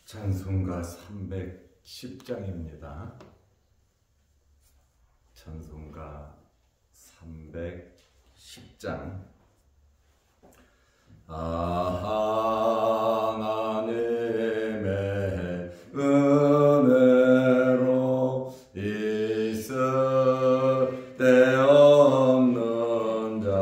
찬송가 310장입니다. 찬송가 310장. 하나님의 은혜로 있을 때 없는 자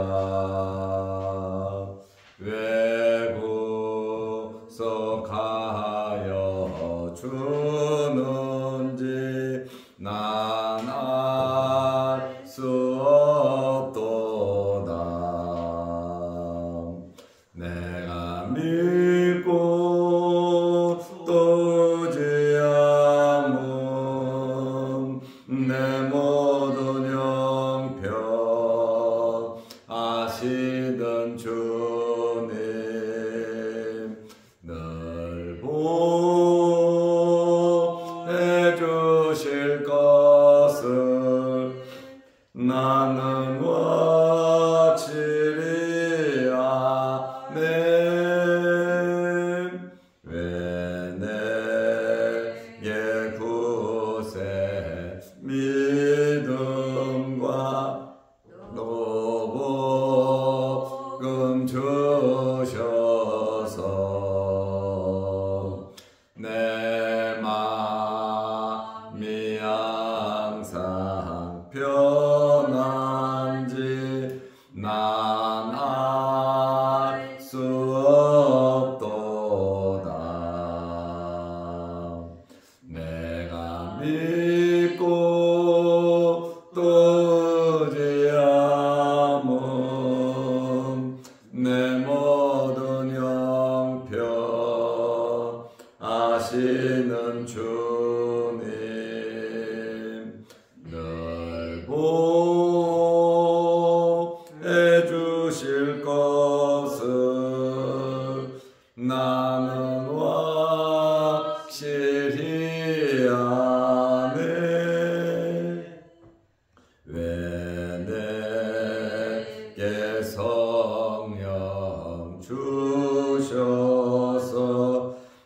외구속하여 주는지 난 알 수 없도다. 내가 믿고 또 의지함은 내 모든 형편 아시는 주님 늘 보해 주실 것을 나는 확실히 아네. 왜 내게 구세 믿음과 복음 주셔서 내 마음이 항상 편한지 난 알 수 없도다. 내가 믿고 또 의지함은 내 모든 형편 아시는 주님 늘 보해 주실 것을 나는 확실히 아네. 왜 내게 성령 주셔서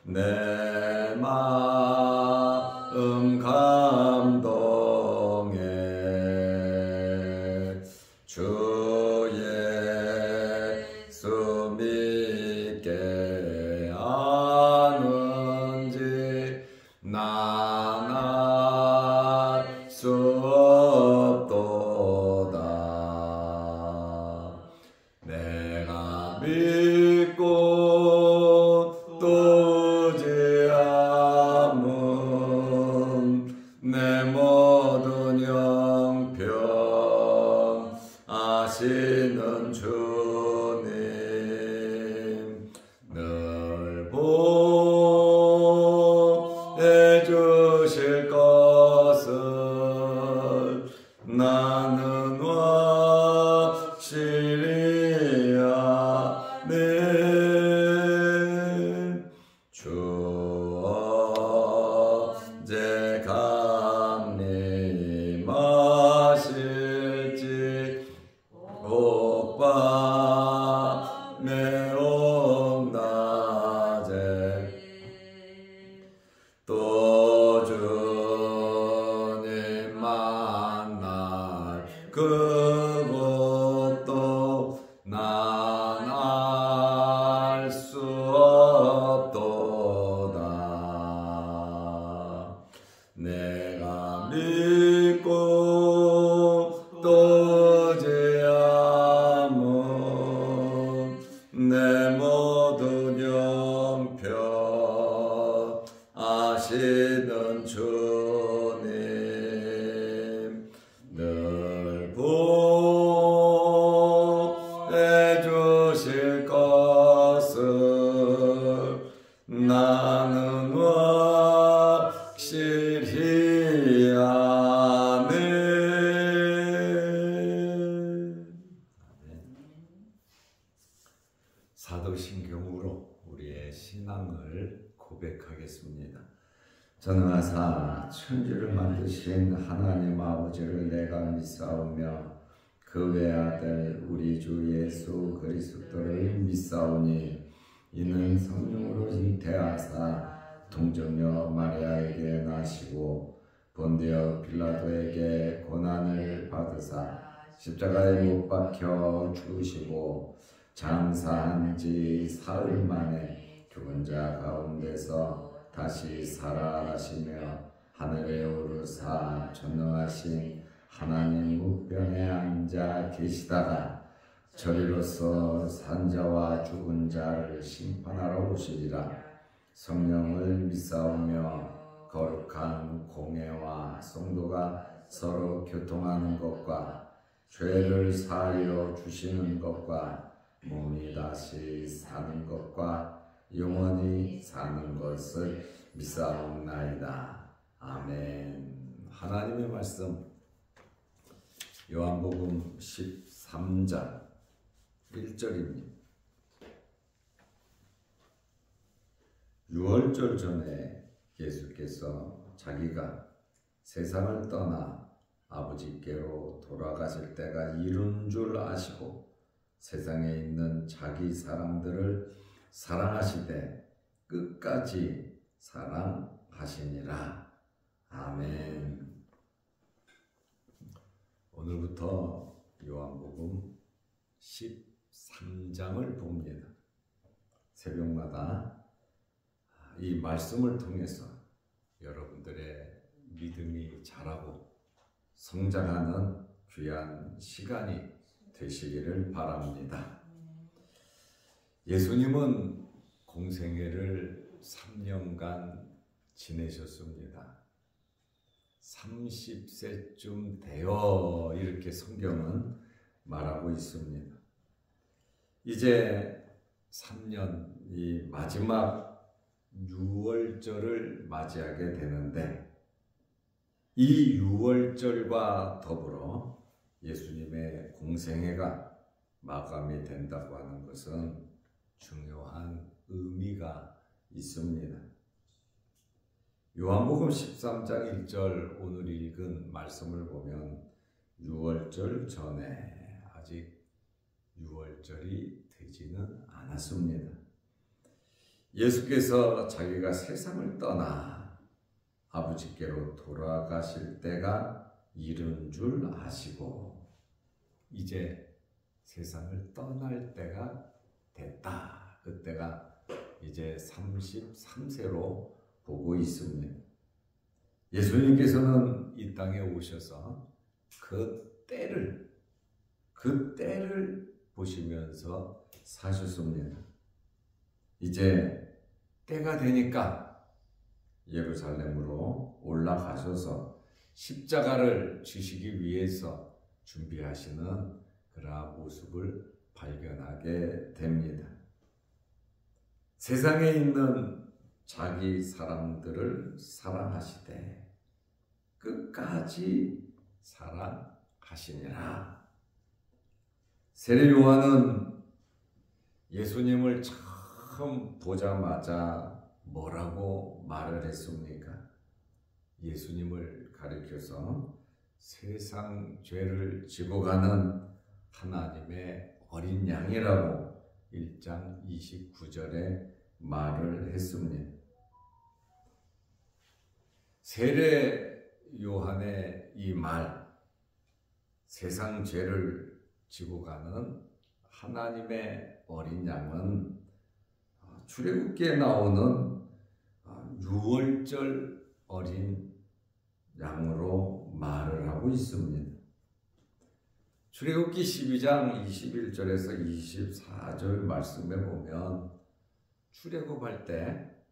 내 마음 감동해 주 예수 믿게 아는지 난 알 수 없도다. 내가 믿고 또 의지함은 내 모든 형편 아시는 주님 늘 보해 주실 것을 나는 확실히 아네. 주 언제 강림하실지 옥밤에 온낮에 또 주님 만날 그것도 난 알 수 없도다. 내가 믿고 또 의지함은 내 모든 형편 아시는 주님 늘 보해 주실 것을 나는 확실히 아네. 사도신경으로 우리의 신앙을 고백하겠습니다. 전능하사 천지를 만드신 하나님 아버지를 내가 믿사오며 그 외아들 우리 주 예수 그리스도를 믿사오니 이는 성령으로 잉태하사 동정녀 마리아에게 나시고 본디어 빌라도에게 고난을 받으사 십자가에 못 박혀 죽으시고 장사한 지 사흘 만에 죽은 자 가운데서 다시 살아나시며 하늘에 오르사 전능하신 하나님 우편에 앉아 계시다가 저리로서 산자와 죽은 자를 심판하러 오시리라. 성령을 믿사오며 거룩한 공회와 성도가 서로 교통하는 것과 죄를 사하여 주시는 것과 몸이 다시 사는 것과 영원히 사는 것을 믿사옵나이다. 아멘. 하나님의 말씀 요한복음 13장 1절입니다. 유월절 전에 예수께서 자기가 세상을 떠나 아버지께로 돌아가실 때가 이른 줄 아시고 세상에 있는 자기 사람들을 사랑하시되 끝까지 사랑하시니라. 아멘. 오늘부터 요한복음 13장을 봅니다. 새벽마다 이 말씀을 통해서 여러분들의 믿음이 자라고 성장하는 귀한 시간이 되시기를 바랍니다. 예수님은 공생애를 3년간 지내셨습니다. 30세쯤 되어 이렇게 성경은 말하고 있습니다. 이제 3년, 이 마지막 유월절을 맞이하게 되는데 이 유월절과 더불어 예수님의 공생애가 마감이 된다고 하는 것은 중요한 의미가 있습니다. 요한복음 13장 1절 오늘 읽은 말씀을 보면 유월절 전에 아직 유월절이 되지는 않았습니다. 예수께서 자기가 세상을 떠나 아버지께로 돌아가실 때가 이른 줄 아시고 이제 세상을 떠날 때가 됐다. 그때가 이제 33세로 보고 있습니다. 예수님께서는 이 땅에 오셔서 그 때를 보시면서 사셨습니다. 이제 때가 되니까 예루살렘으로 올라가셔서 십자가를 지시기 위해서 준비하시는 그러한 모습을 발견하게 됩니다. 세상에 있는 자기 사람들을 사랑하시되 끝까지 사랑하시니라. 세례 요한은 예수님을 처음 보자마자 뭐라고 말을 했습니까? 예수님을 가리켜서 세상 죄를 지고 가는 하나님의 어린 양이라고 1장 29절에 말을 했습니다. 세례 요한의 이 말, 세상 죄를 지고 가는 하나님의 어린 양은 출애굽기에 나오는 유월절 어린 양으로 말을 하고 있습니다. 출애굽기 12장 21절에서 24절 말씀에 보면 출애굽할 때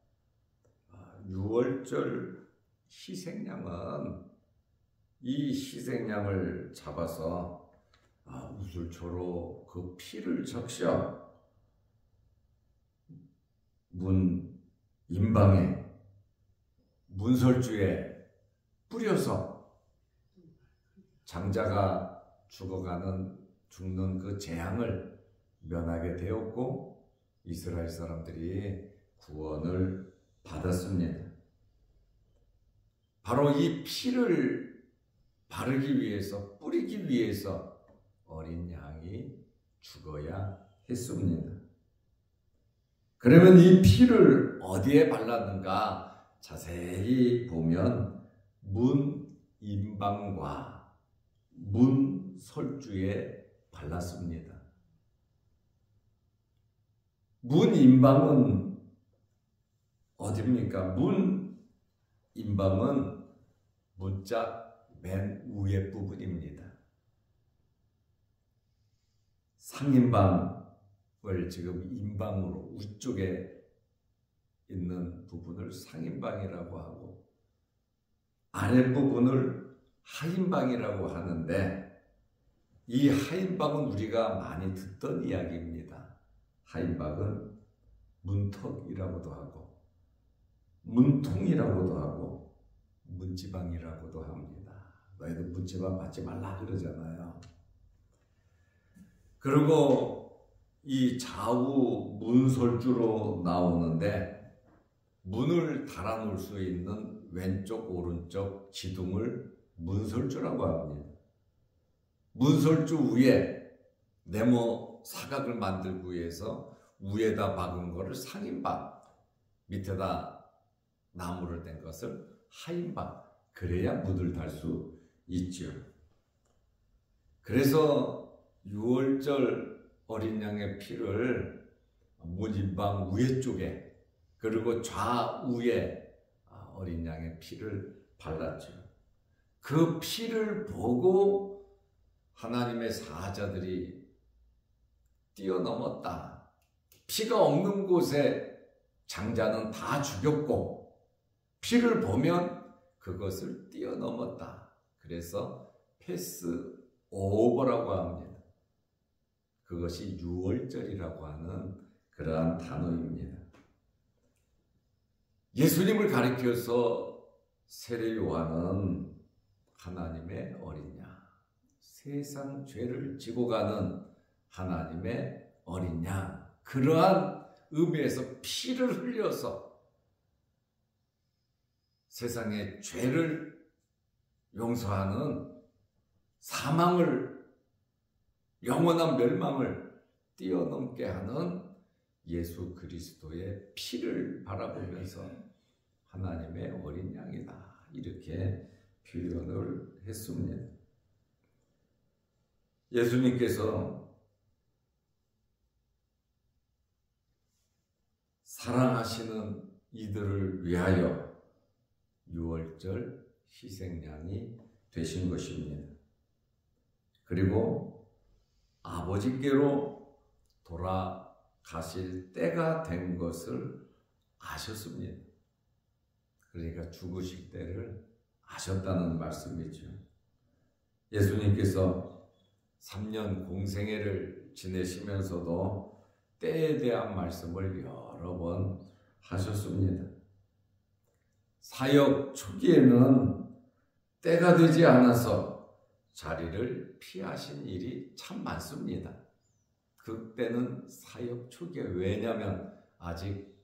유월절 희생양은 이 희생양을 잡아서 우슬초로 그 피를 적셔 문 임방에 문설주에 뿌려서 장자가 죽는 그 재앙을 면하게 되었고 이스라엘 사람들이 구원을 받았습니다. 바로 이 피를 바르기 위해서, 뿌리기 위해서 어린 양이 죽어야 했습니다. 그러면 이 피를 어디에 발랐는가 자세히 보면 문임방과 문설주에 발랐습니다. 문임방은 어디입니까? 문임방은 문짝 맨 위에 부분입니다. 상임방을 지금 임방으로 위쪽에 있는 부분을 상임방이라고 하고 아랫부분을 하임방이라고 하는데 이 하임방은 우리가 많이 듣던 이야기입니다. 하임방은 문턱이라고도 하고 문통이라고도 하고 문지방이라고도 합니다. 너희들 문지방 받지 말라 그러잖아요. 그리고 이 좌우 문설주로 나오는데 문을 달아놓을 수 있는 왼쪽 오른쪽 지둥을 문설주라고 합니다. 문설주 위에 네모 사각을 만들기 위해서 위에다 박은 거를 상임방, 밑에다 나무를 댄 것을 하임방, 그래야 문을 달 수 있죠. 그래서 6월절 어린 양의 피를 문임방 위에 쪽에 그리고 좌우에 어린 양의 피를 발랐죠. 그 피를 보고 하나님의 사자들이 뛰어넘었다. 피가 없는 곳에 장자는 다 죽였고 피를 보면 그것을 뛰어넘었다. 그래서 패스 오버라고 합니다. 그것이 6월절이라고 하는 그러한 단어입니다. 예수님을 가리켜서 세례 요한은 하나님의 어린 양, 세상 죄를 지고 가는 하나님의 어린 양, 그러한 의미에서 피를 흘려서 세상의 죄를 용서하는 사망을, 영원한 멸망을 뛰어넘게 하는 예수 그리스도의 피를 바라보면서 하나님의 어린 양이다, 이렇게 표현을 했습니다. 예수님께서 사랑하시는 이들을 위하여 6월절 희생양이 되신 것입니다. 그리고 아버지께로 돌아가실 때가 된 것을 아셨습니다. 그러니까 죽으실 때를 아셨다는 말씀이죠. 예수님께서 3년 공생애를 지내시면서도 때에 대한 말씀을 여러 번 하셨습니다. 사역 초기에는 때가 되지 않아서 자리를 피하신 일이 참 많습니다. 그때는 사역 초기에, 왜냐하면 아직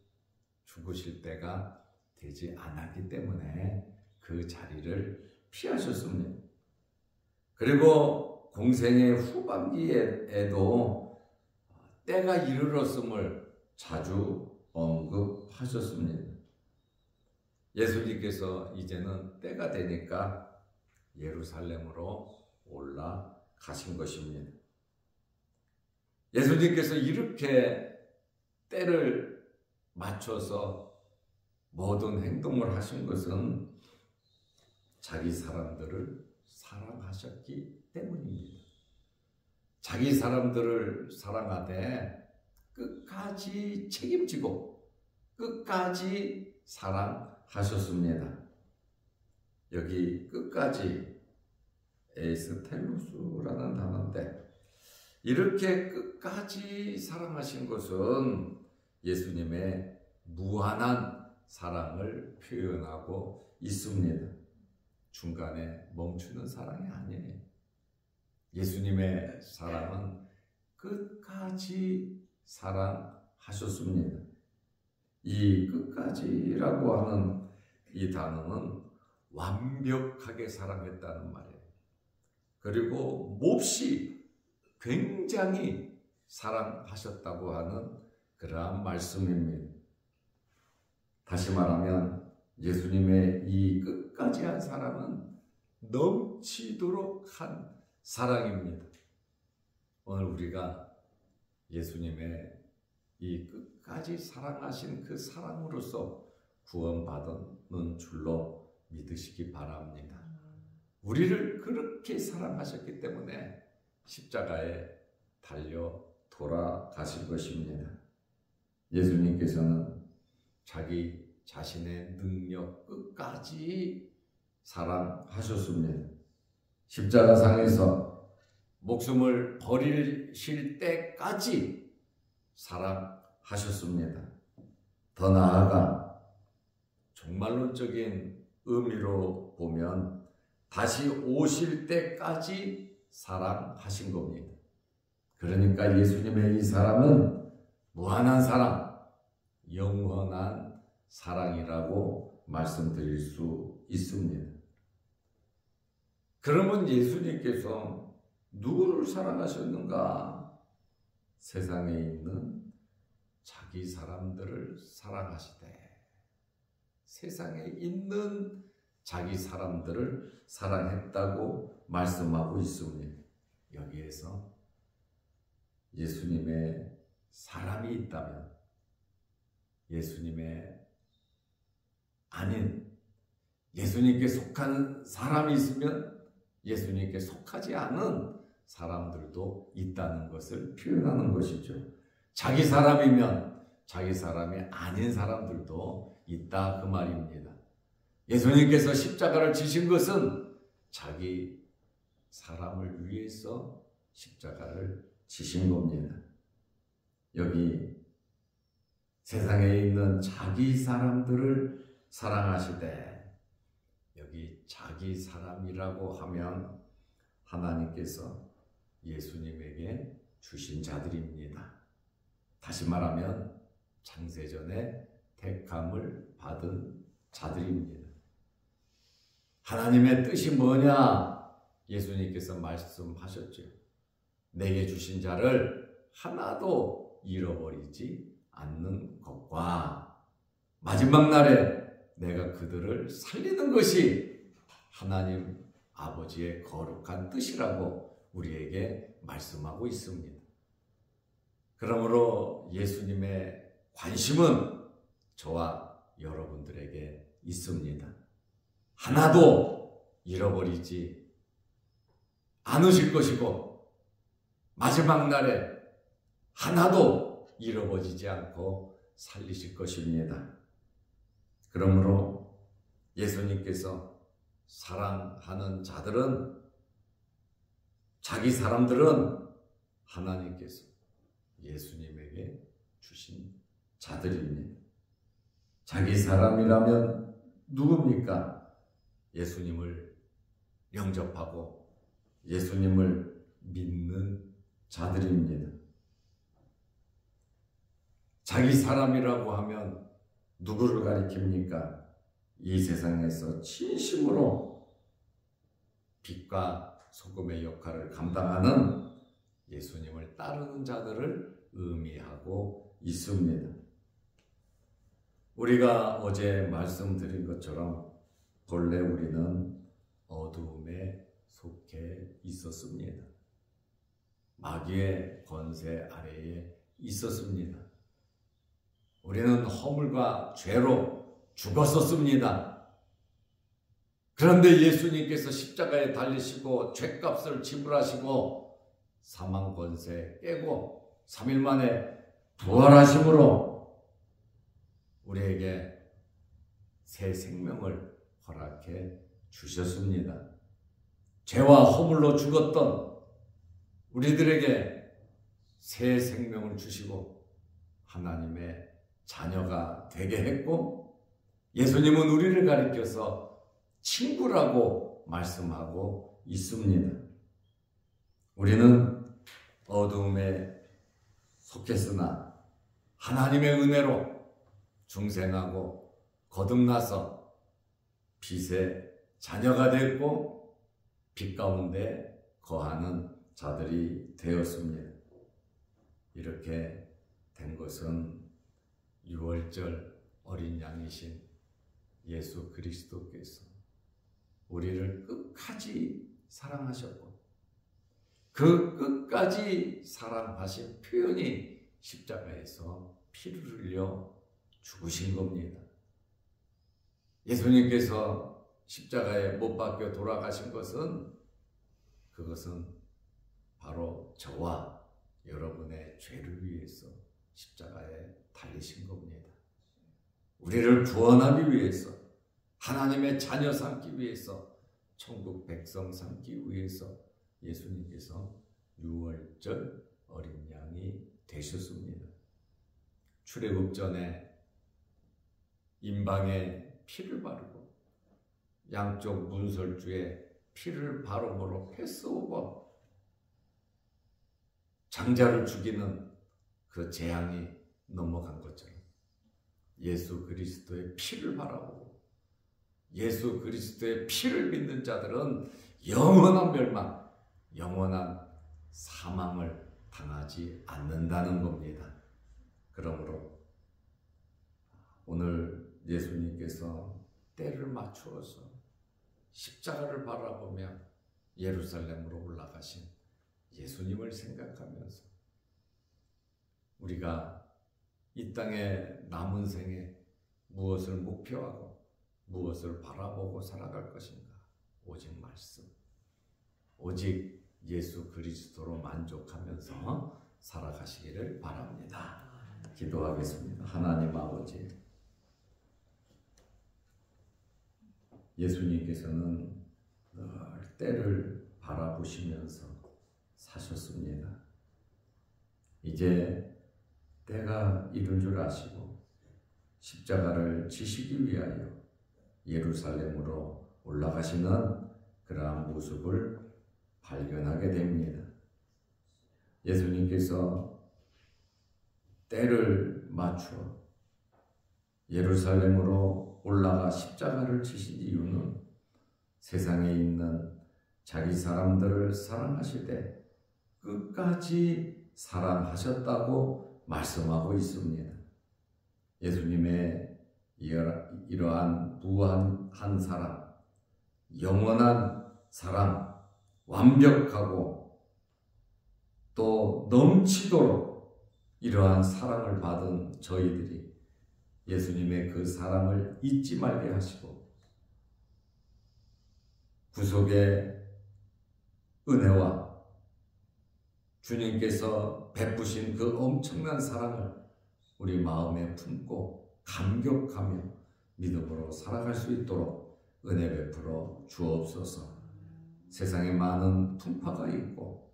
죽으실 때가 되지 않았기 때문에 그 자리를 피하셨습니다. 그리고 공생의 후반기에도 때가 이르렀음을 자주 언급하셨습니다. 예수님께서 이제는 때가 되니까 예루살렘으로 올라가신 것입니다. 예수님께서 이렇게 때를 맞춰서 모든 행동을 하신 것은 자기 사람들을 사랑하셨기 때문입니다. 자기 사람들을 사랑하되 끝까지 책임지고 끝까지 사랑하셨습니다. 여기 끝까지 에이스텔루스라는 단어인데, 이렇게 끝까지 사랑하신 것은 예수님의 무한한 사랑을 표현하고 있습니다. 중간에 멈추는 사랑이 아니에요. 예수님의 사랑은 끝까지 사랑하셨습니다. 이 끝까지라고 하는 이 단어는 완벽하게 사랑했다는 말이에요. 그리고 몹시 굉장히 사랑하셨다고 하는 그러한 말씀입니다. 다시 말하면 예수님의 이 끝까지 한 사랑은 넘치도록 한 사랑입니다. 오늘 우리가 예수님의 이 끝까지 사랑하신 그 사랑으로서 구원받는 줄로 믿으시기 바랍니다. 우리를 그렇게 사랑하셨기 때문에 십자가에 달려 돌아가실 것입니다. 예수님께서는 자기 자신의 능력 끝까지 사랑하셨습니다. 십자가상에서 목숨을 버리실 때까지 사랑하셨습니다. 더 나아가 종말론적인 의미로 보면 다시 오실 때까지 사랑하신 겁니다. 그러니까 예수님의 이 사랑은 무한한 사랑, 영원한 사랑이라고 말씀드릴 수 있습니다. 그러면 예수님께서 누구를 사랑하셨는가? 세상에 있는 자기 사람들을 사랑하시되, 세상에 있는 자기 사람들을 사랑했다고 말씀하고 있습니다. 여기에서 예수님의 사람이 있다면, 예수님의 아닌 예수님께 속한 사람이 있으면 예수님께 속하지 않은 사람들도 있다는 것을 표현하는 것이죠. 자기 사람이면 자기 사람이 아닌 사람들도 있다, 그 말입니다. 예수님께서 십자가를 지신 것은 자기 사람을 위해서 십자가를 지신 겁니다. 여기 세상에 있는 자기 사람들을 사랑하실 때, 여기 자기 사람이라고 하면 하나님께서 예수님에게 주신 자들입니다. 다시 말하면 창세전에 택함을 받은 자들입니다. 하나님의 뜻이 뭐냐? 예수님께서 말씀하셨죠. 내게 주신 자를 하나도 잃어버리지 않는 것과 마지막 날에 내가 그들을 살리는 것이 하나님 아버지의 거룩한 뜻이라고 우리에게 말씀하고 있습니다. 그러므로 예수님의 관심은 저와 여러분들에게 있습니다. 하나도 잃어버리지 않으실 것이고 마지막 날에 하나도 잃어버리지 않고 살리실 것입니다. 그러므로 예수님께서 사랑하는 자들은, 자기 사람들은 하나님께서 예수님에게 주신 자들입니다. 자기 사람이라면 누굽니까? 예수님을 영접하고 예수님을 믿는 자들입니다. 자기 사람이라고 하면 누구를 가리킵니까? 이 세상에서 진심으로 빛과 소금의 역할을 감당하는 예수님을 따르는 자들을 의미하고 있습니다. 우리가 어제 말씀드린 것처럼 본래 우리는 어두움에 속해 있었습니다. 마귀의 권세 아래에 있었습니다. 우리는 허물과 죄로 죽었었습니다. 그런데 예수님께서 십자가에 달리시고 죄값을 지불하시고 사망 권세 깨고 3일 만에 부활하심으로 우리에게 새 생명을 허락해 주셨습니다. 죄와 허물로 죽었던 우리들에게 새 생명을 주시고 하나님의 자녀가 되게 했고, 예수님은 우리를 가리켜서 친구라고 말씀하고 있습니다. 우리는 어두움에 속했으나 하나님의 은혜로 중생하고 거듭나서 빛의 자녀가 됐고 빛 가운데 거하는 자들이 되었습니다. 이렇게 된 것은 유월절 어린 양이신 예수 그리스도께서 우리를 끝까지 사랑하셨고 그 끝까지 사랑하신 표현이 십자가에서 피를 흘려 죽으신 겁니다. 예수님께서 십자가에 못 박혀 돌아가신 것은 그것은 바로 저와 여러분의 죄를 위해서 십자가에 달리신 겁니다. 우리를 구원하기 위해서, 하나님의 자녀 삼기 위해서, 천국 백성 삼기 위해서 예수님께서 유월절 어린 양이 되셨습니다. 출애굽 전에 임방에 피를 바르고 양쪽 문설주에 피를 바름으로 패스오버, 장자를 죽이는 그 재앙이 넘어간 것처럼 예수 그리스도의 피를 바라보고 예수 그리스도의 피를 믿는 자들은 영원한 멸망, 영원한 사망을 당하지 않는다는 겁니다. 그러므로 오늘 예수님께서 때를 맞추어서 십자가를 바라보며 예루살렘으로 올라가신 예수님을 생각하면서 우리가 이 땅의 남은 생에 무엇을 목표하고 무엇을 바라보고 살아갈 것인가? 오직 말씀, 오직 예수 그리스도로 만족하면서 살아가시기를 바랍니다. 기도하겠습니다. 하나님 아버지, 예수님께서는 늘 때를 바라보시면서 사셨습니다. 이제 때가 이른 줄 아시고 십자가를 지시기 위하여 예루살렘으로 올라가시는 그러한 모습을 발견하게 됩니다. 예수님께서 때를 맞추어 예루살렘으로 올라가 십자가를 지신 이유는 세상에 있는 자기 사람들을 사랑하시되 끝까지 사랑하셨다고 말씀하고 있습니다. 예수님의 이러한 무한한 사랑, 영원한 사랑, 완벽하고 또 넘치도록 이러한 사랑을 받은 저희들이 예수님의 그 사랑을 잊지 말게 하시고 구속의 은혜와 주님께서 베푸신 그 엄청난 사랑을 우리 마음에 품고 감격하며 믿음으로 살아갈 수 있도록 은혜 베풀어 주옵소서. 세상에 많은 풍파가 있고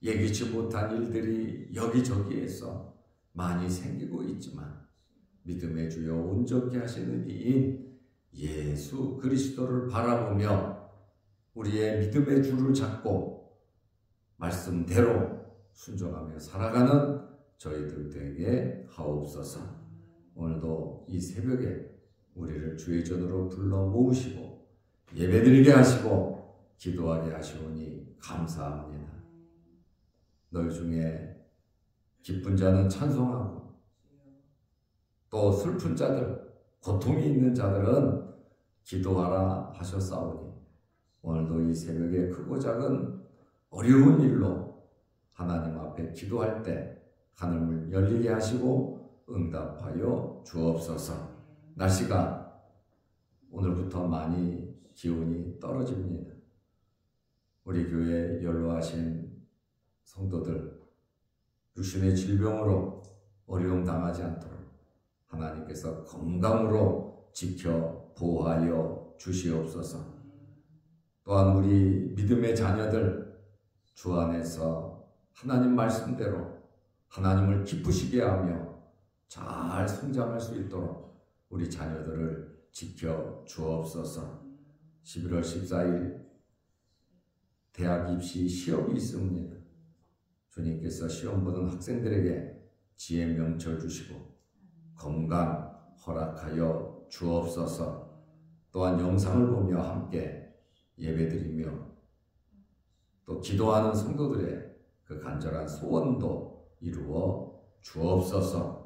예기치 못한 일들이 여기저기에서 많이 생기고 있지만 믿음의 주여 온전케 하시는 이인 예수 그리스도를 바라보며 우리의 믿음의 줄을 잡고 말씀대로 순종하며 살아가는 저희들 되게 하옵소서. 오늘도 이 새벽에 우리를 주의 전으로 불러 모으시고 예배드리게 하시고 기도하게 하시오니 감사합니다. 너희 중에 기쁜 자는 찬송하고 또 슬픈 자들, 고통이 있는 자들은 기도하라 하셨사오니 오늘도 이 새벽에 크고 작은 어려운 일로 하나님 앞에 기도할 때 하늘문 열리게 하시고 응답하여 주옵소서. 날씨가 오늘부터 많이 기온이 떨어집니다. 우리 교회 연로하신 성도들 육신의 질병으로 어려움 당하지 않도록 하나님께서 건강으로 지켜 보호하여 주시옵소서. 또한 우리 믿음의 자녀들 주 안에서 하나님 말씀대로 하나님을 기쁘시게 하며 잘 성장할 수 있도록 우리 자녀들을 지켜 주옵소서. 11월 14일 대학 입시 시험이 있습니다. 주님께서 시험 보는 학생들에게 지혜 명철 주시고 건강 허락하여 주옵소서. 또한 영상을 보며 함께 예배드리며 또 기도하는 성도들의 그 간절한 소원도 이루어 주옵소서.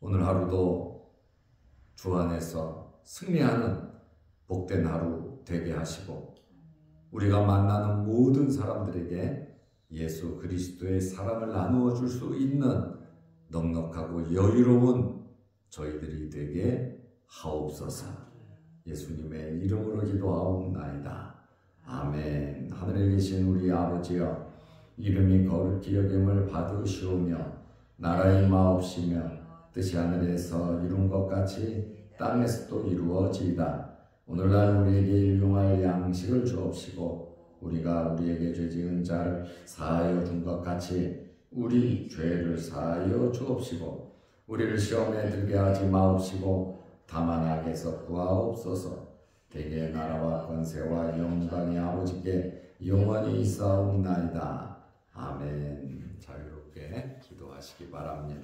오늘 하루도 주 안에서 승리하는 복된 하루 되게 하시고 우리가 만나는 모든 사람들에게 예수 그리스도의 사랑을 나누어 줄 수 있는 넉넉하고 여유로운 저희들이 되게 하옵소서. 예수님의 이름으로 기도하옵나이다. 아멘. 하늘에 계신 우리 아버지여, 이름이 거룩히 여김을 받으시오며 나라의 마옵시며 뜻이 하늘에서 이룬 것 같이 땅에서도 이루어지이다. 오늘날 우리에게 일용할 양식을 주옵시고 우리가 우리에게 죄 지은 자를 사하여 준 것 같이 우리 죄를 사하여 주옵시고 우리를 시험에 들게 하지 마옵시고 다만 악에서 구하옵소서. 대개 나라와 권세와 영광이 아버지께 영원히 있사옵나이다. 아멘. 자유롭게 기도하시기 바랍니다.